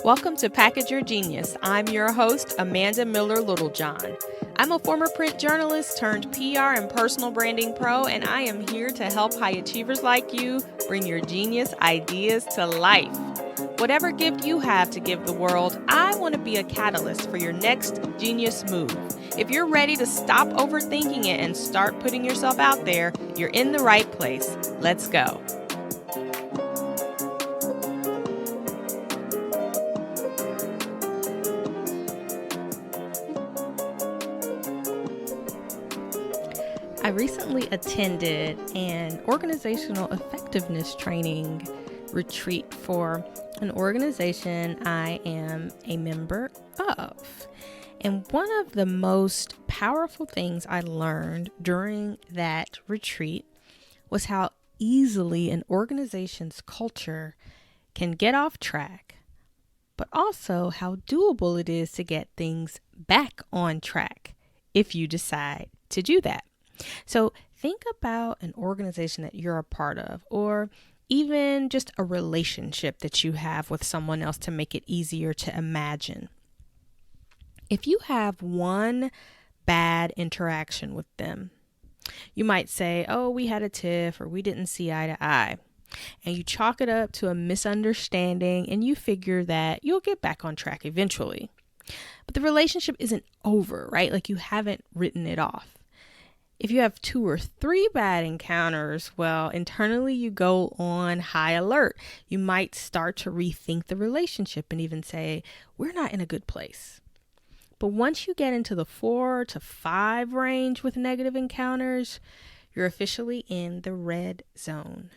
Welcome to Package Your Genius. I'm your host, Amanda Miller Littlejohn. I'm a former print journalist turned PR and personal branding pro, and I am here to help high achievers like you bring your genius ideas to life. Whatever gift you have to give the world, I want to be a catalyst for your next genius move. If you're ready to stop overthinking it and start putting yourself out there, you're in the right place. Let's go. I recently attended an organizational effectiveness training retreat for an organization I am a member of. And one of the most powerful things I learned during that retreat was how easily an organization's culture can get off track, but also how doable it is to get things back on track if you decide to do that. So think about an organization that you're a part of, or even just a relationship that you have with someone else to make it easier to imagine. If you have one bad interaction with them, you might say, oh, we had a tiff, or we didn't see eye to eye. And you chalk it up to a misunderstanding, and you figure that you'll get back on track eventually. But the relationship isn't over, right? Like, you haven't written it off. If you have 2 or 3 bad encounters, well, internally you go on high alert. You might start to rethink the relationship and even say, we're not in a good place. But once you get into the 4 to 5 range with negative encounters, you're officially in the red zone.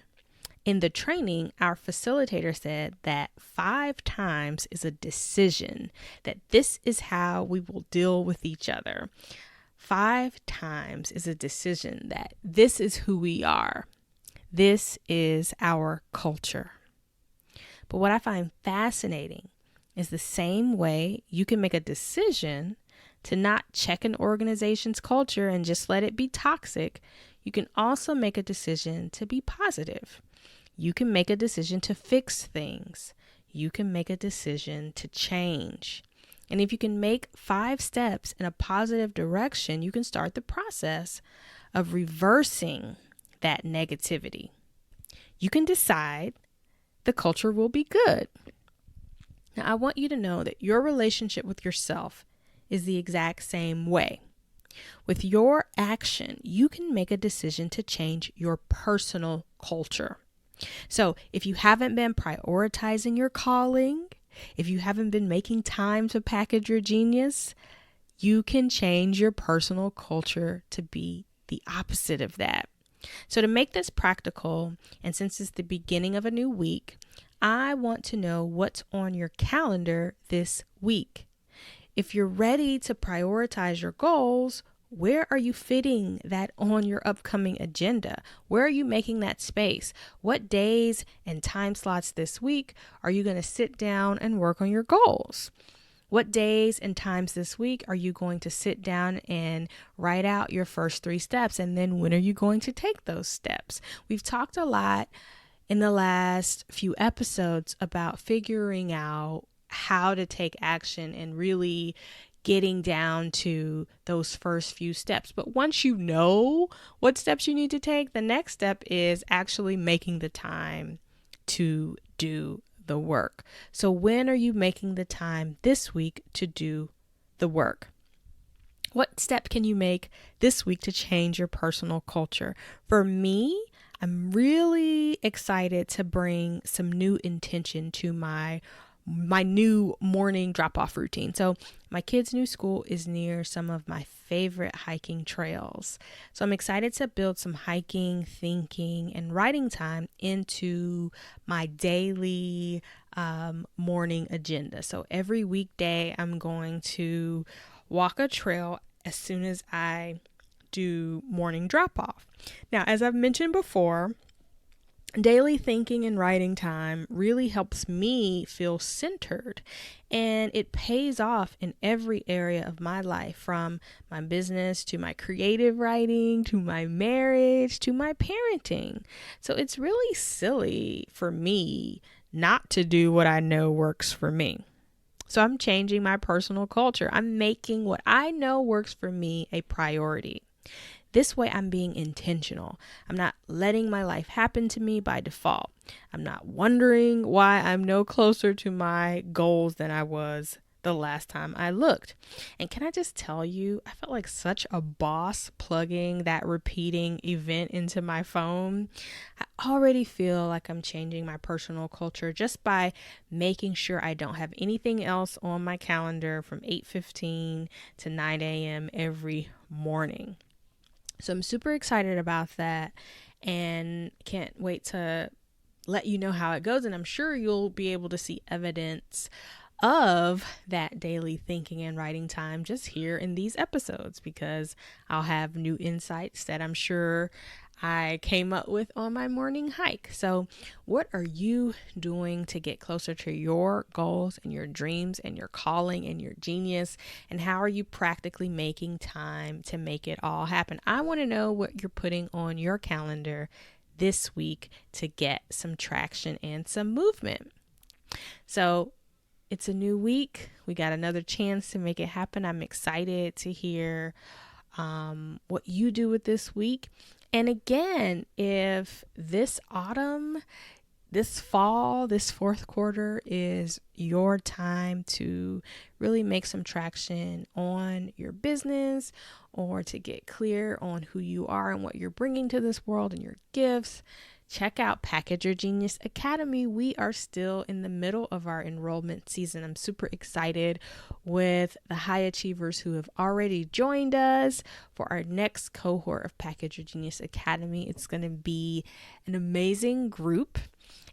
In the training, our facilitator said that 5 times is a decision, that this is how we will deal with each other. 5 times is a decision that this is who we are. This is our culture. But what I find fascinating is the same way you can make a decision to not check an organization's culture and just let it be toxic, you can also make a decision to be positive. You can make a decision to fix things. You can make a decision to change. And if you can make 5 steps in a positive direction, you can start the process of reversing that negativity. You can decide the culture will be good. Now, I want you to know that your relationship with yourself is the exact same way. With your action, you can make a decision to change your personal culture. So if you haven't been prioritizing your calling, if you haven't been making time to package your genius, you can change your personal culture to be the opposite of that. So to make this practical, and since it's the beginning of a new week, I want to know what's on your calendar this week. If you're ready to prioritize your goals, where are you fitting that on your upcoming agenda? Where are you making that space? What days and time slots this week are you going to sit down and work on your goals? What days and times this week are you going to sit down and write out your first 3 steps? And then when are you going to take those steps? We've talked a lot in the last few episodes about figuring out how to take action and really getting down to those first few steps. But once you know what steps you need to take, the next step is actually making the time to do the work. So when are you making the time this week to do the work? What step can you make this week to change your personal culture? For me, I'm really excited to bring some new intention to my new morning drop-off routine. So my kids' new school is near some of my favorite hiking trails. So I'm excited to build some hiking, thinking, and writing time into my daily morning agenda. So every weekday, I'm going to walk a trail as soon as I do morning drop-off. Now, as I've mentioned before, daily thinking and writing time really helps me feel centered, and it pays off in every area of my life, from my business to my creative writing to my marriage to my parenting. So it's really silly for me not to do what I know works for me. So I'm changing my personal culture. I'm making what I know works for me a priority. This way I'm being intentional. I'm not letting my life happen to me by default. I'm not wondering why I'm no closer to my goals than I was the last time I looked. And can I just tell you, I felt like such a boss plugging that repeating event into my phone. I already feel like I'm changing my personal culture just by making sure I don't have anything else on my calendar from 8:15 to 9 a.m. every morning. So I'm super excited about that and can't wait to let you know how it goes. And I'm sure you'll be able to see evidence of that daily thinking and writing time just here in these episodes, because I'll have new insights that I'm sure I came up with on my morning hike. So what are you doing to get closer to your goals and your dreams and your calling and your genius? And how are you practically making time to make it all happen? I want to know what you're putting on your calendar this week to get some traction and some movement. So it's a new week. We got another chance to make it happen. I'm excited to hear what you do with this week. And again, if this autumn, this fall, this fourth quarter is your time to really make some traction on your business or to get clear on who you are and what you're bringing to this world and your gifts, check out Package Your Genius Academy. We are still in the middle of our enrollment season. I'm super excited with the high achievers who have already joined us for our next cohort of Package Your Genius Academy. It's going to be an amazing group,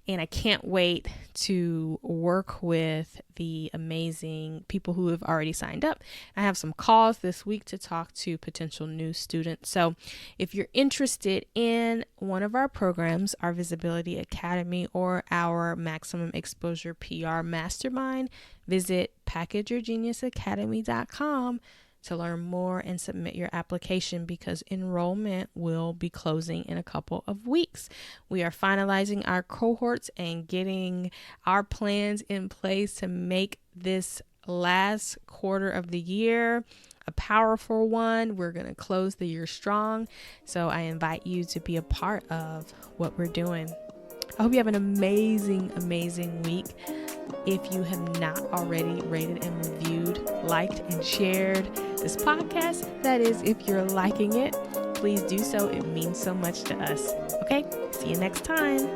and I can't wait to work with the amazing people who have already signed up. I have some calls this week to talk to potential new students. So if you're interested in one of our programs, our Visibility Academy or our Maximum Exposure PR Mastermind, visit packageyourgeniusacademy.com to learn more and submit your application, because enrollment will be closing in a couple of weeks. We are finalizing our cohorts and getting our plans in place to make this last quarter of the year a powerful one. We're going to close the year strong. So I invite you to be a part of what we're doing. I hope you have an amazing, amazing week. If you have not already rated and reviewed, liked and shared this podcast, that is, if you're liking it, please do so. It means so much to us. Okay, see you next time.